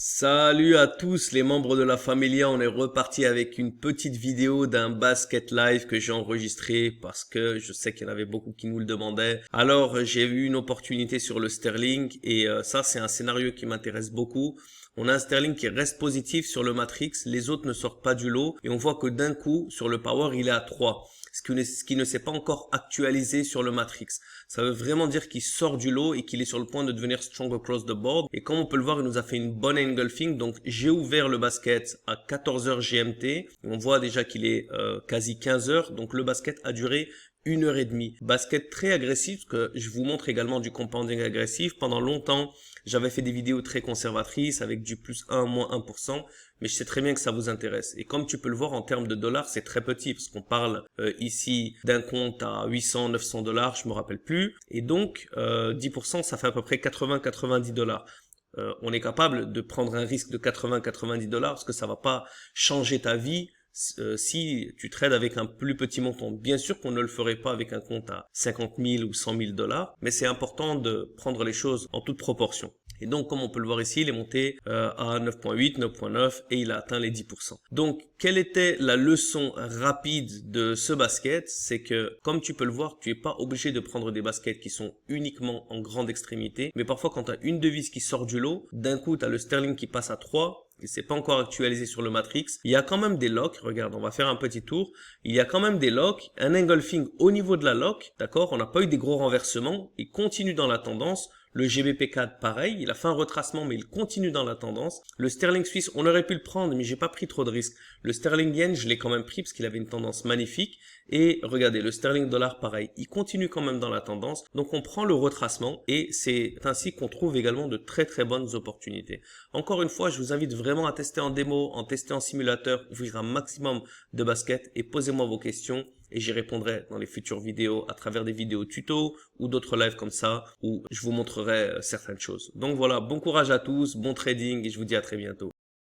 Salut à tous les membres de la Familia, on est reparti avec une petite vidéo d'un basket live que j'ai enregistré parce que je sais qu'il y en avait beaucoup qui nous le demandaient. Alors j'ai eu une opportunité sur le Sterling et ça c'est un scénario qui m'intéresse beaucoup. On a un Sterling qui reste positif sur le Matrix, les autres ne sortent pas du lot et on voit que d'un coup sur le Power il est à 3. Ce qui ne s'est pas encore actualisé sur le Matrix. Ça veut vraiment dire qu'il sort du lot et qu'il est sur le point de devenir strong across the board. Et comme on peut le voir, il nous a fait une bonne engulfing. Donc j'ai ouvert le basket à 14h GMT. On voit déjà qu'il est quasi 15h. Donc le basket a duré 1h30. Basket très agressif, parce que je vous montre également du compounding agressif. Pendant longtemps, j'avais fait des vidéos très conservatrices avec du plus 1, moins 1%, mais je sais très bien que ça vous intéresse. Et comme tu peux le voir en termes de dollars, c'est très petit, parce qu'on parle ici d'un compte à 800, 900 dollars, je me rappelle plus. Et donc, 10%, ça fait à peu près 80-90 dollars. On est capable de prendre un risque de 80-90 dollars, parce que ça va pas changer ta vie si tu trades avec un plus petit montant. Bien sûr qu'on ne le ferait pas avec un compte à 50 000 ou 100 000 dollars, mais c'est important de prendre les choses en toute proportion. Et donc, comme on peut le voir ici, il est monté à 9.8, 9.9 et il a atteint les 10%. Donc, quelle était la leçon rapide de ce basket? C'est que, comme tu peux le voir, tu n'es pas obligé de prendre des baskets qui sont uniquement en grande extrémité. Mais parfois, quand tu as une devise qui sort du lot, d'un coup, tu as le sterling qui passe à 3. Et c'est pas encore actualisé sur le Matrix. Il y a quand même des locks. Regarde, on va faire un petit tour. Il y a quand même des locks. Un engulfing au niveau de la lock. D'accord? On n'a pas eu des gros renversements. Il continue dans la tendance. Le GBP4, pareil, il a fait un retracement, mais il continue dans la tendance. Le sterling suisse, on aurait pu le prendre, mais j'ai pas pris trop de risques. Le sterling yen, je l'ai quand même pris parce qu'il avait une tendance magnifique. Et regardez, le sterling dollar, pareil, il continue quand même dans la tendance. Donc on prend le retracement et c'est ainsi qu'on trouve également de très très bonnes opportunités. Encore une fois, je vous invite vraiment à tester en démo, en tester en simulateur, ouvrir un maximum de baskets et posez-moi vos questions. Et j'y répondrai dans les futures vidéos à travers des vidéos tuto ou d'autres lives comme ça où je vous montrerai certaines choses. Donc voilà, bon courage à tous, bon trading et je vous dis à très bientôt.